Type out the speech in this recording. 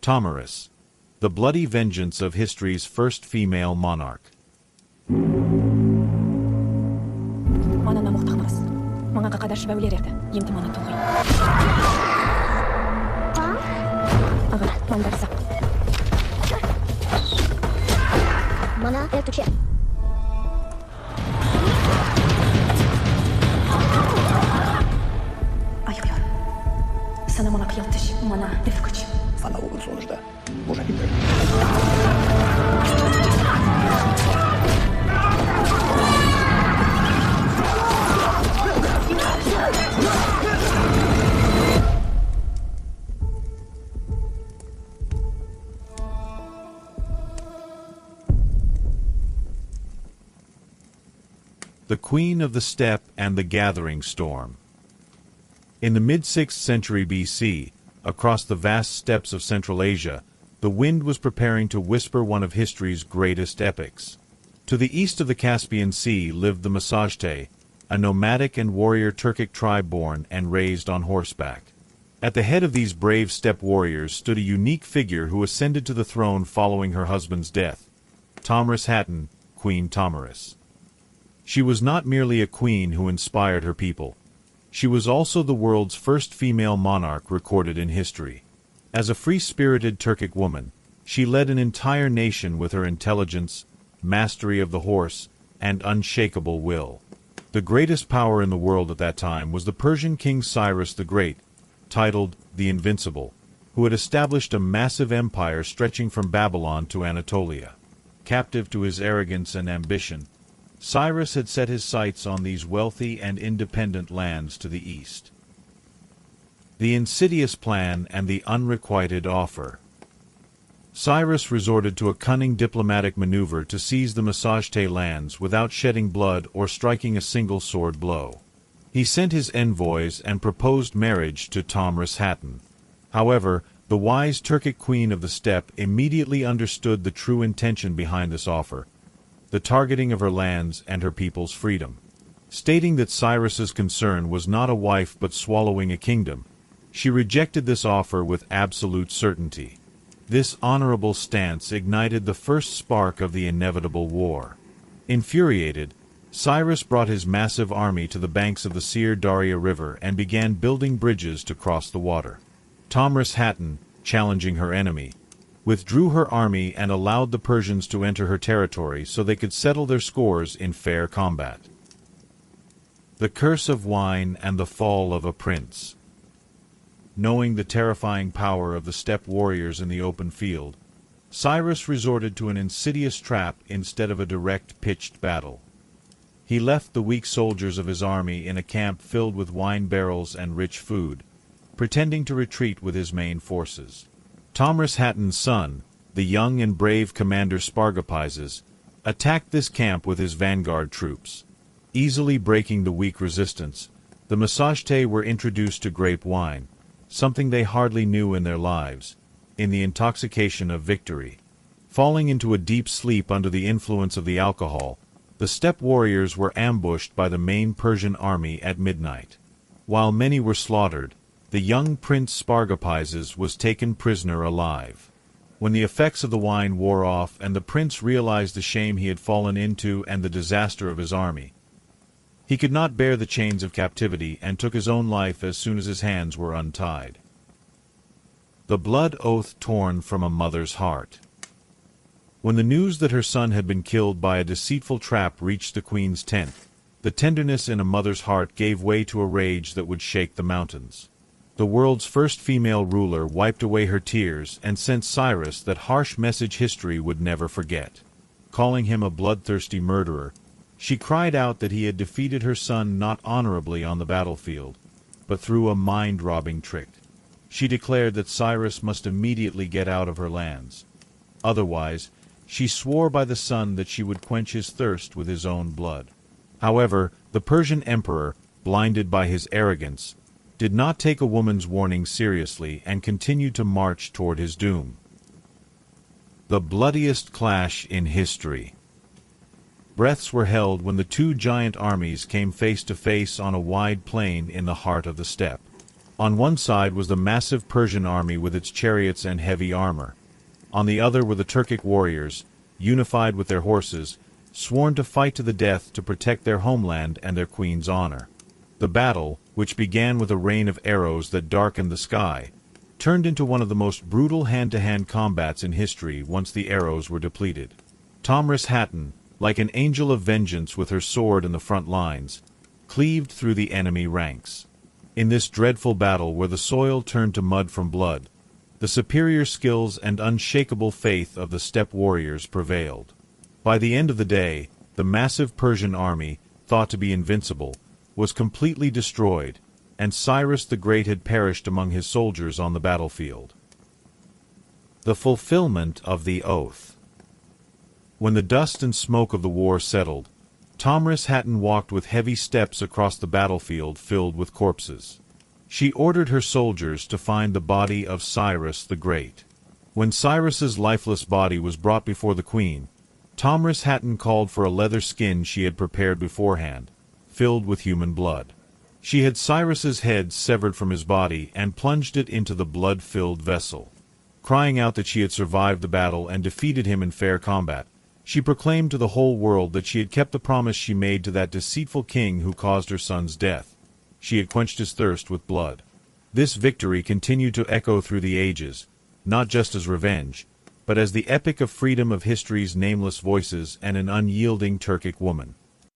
Tomyris, the bloody vengeance of history's first female monarch. Sana vurur sonuçta. Boşa gitmiyor. The Queen of the Steppe and the Gathering Storm. In the mid-6th century BC, across the vast steppes of Centralasia, the wind was preparing to whisper one of history's greatest epics. To the east of the Caspian Sea lived the Massagetae, a nomadic and warrior Turkic tribe born and raised on horseback. At the head of these brave steppe warriors stood a unique figure who ascended to the throne following her husband's death, Tomris Hatun, Queen Tomyris. She was not merely a queen who inspired her people. She was also the world's first female monarch recorded in history. As a free-spirited Turkic woman, she led an entire nation with her intelligence, mastery of the horse, and unshakable will. The greatest power in the world at that time was the Persian King Cyrus the Great, titled the Invincible, who had established a massive empire stretching from Babylon to Anatolia. Captive to his arrogance and ambition, Cyrus had set his sights on these wealthy and independent lands to the east. The Insidious plan and the Unrequited offer. Cyrus resorted to a cunning diplomatic maneuver to seize the Massagetae lands without shedding blood or striking a single sword blow. He sent his envoys and proposed marriage to Tomris Hatun. However, the wise Turkic queen of the steppe immediately understood the true intention behind this offer, the targeting of her lands and her people's freedom. Stating that Cyrus's concern was not a wife but swallowing a kingdom, she rejected this offer with absolute certainty. This honorable stance ignited the first spark of the inevitable war. Infuriated, Cyrus brought his massive army to the banks of the Syr Darya River and began building bridges to cross the water. Tomris Hatun, challenging her enemy, withdrew her army and allowed the Persians to enter her territory so they could settle their scores in fair combat. The curse of wine and the fall of a prince. Knowing the terrifying power of the steppe warriors in the open field, Cyrus resorted to an insidious trap instead of a direct pitched battle. He left the weak soldiers of his army in a camp filled with wine barrels and rich food, pretending to retreat with his main forces. Tomris Hatun's son, the young and brave commander Spargapizes, attacked this camp with his vanguard troops. Easily breaking the weak resistance, the Massagetae were introduced to grape wine, something they hardly knew in their lives, in the intoxication of victory. Falling into a deep sleep under the influence of the alcohol, the steppe warriors were ambushed by the main Persian army at midnight. While many were slaughtered, the young Prince Spargapizes was taken prisoner alive. When the effects of the wine wore off and the prince realized the shame he had fallen into and the disaster of his army, he could not bear the chains of captivity and took his own life as soon as his hands were untied. The blood oath torn from a mother's heart. When the news that her son had been killed by a deceitful trap reached the queen's tent, the tenderness in a mother's heart gave way to a rage that would shake the mountains. The world's first female ruler wiped away her tears and sent Cyrus that harsh message history would never forget. Calling him a bloodthirsty murderer, she cried out that he had defeated her son not honorably on the battlefield, but through a mind-robbing trick. She declared that Cyrus must immediately get out of her lands. Otherwise, she swore by the sun that she would quench his thirst with his own blood. However, the Persian emperor, blinded by his arrogance, did not take a woman's warning seriously and continued to march toward his doom. The bloodiest clash in history. Breaths were held when the two giant armies came face to face on a wide plain in the heart of the steppe. On one side was the massive Persian army with its chariots and heavy armor. On the other were the Turkic warriors, unified with their horses, sworn to fight to the death to protect their homeland and their queen's honor. The battle, which began with a rain of arrows that darkened the sky, turned into one of the most brutal hand-to-hand combats in history once the arrows were depleted. Tomris Hatun, like an angel of vengeance with her sword in the front lines, cleaved through the enemy ranks. In this dreadful battle where the soil turned to mud from blood, the superior skills and unshakable faith of the steppe warriors prevailed. By the end of the day, the massive Persian army, thought to be invincible, was completely destroyed, and Cyrus the Great had perished among his soldiers on the battlefield. The fulfillment of the oath. When the dust and smoke of the war settled, Tomris Hatun walked with heavy steps across the battlefield filled with corpses. She ordered her soldiers to find the body of Cyrus the Great. When Cyrus's lifeless body was brought before the queen, Tomris Hatun called for a leather skin she had prepared beforehand, filled with human blood. She had Cyrus's head severed from his body and plunged it into the blood-filled vessel. Crying out that she had survived the battle and defeated him in fair combat, she proclaimed to the whole world that she had kept the promise she made to that deceitful king who caused her son's death. She had quenched his thirst with blood. This victory continued to echo through the ages, not just as revenge, but as the epic of freedom of history's nameless voices and an unyielding Turkic woman.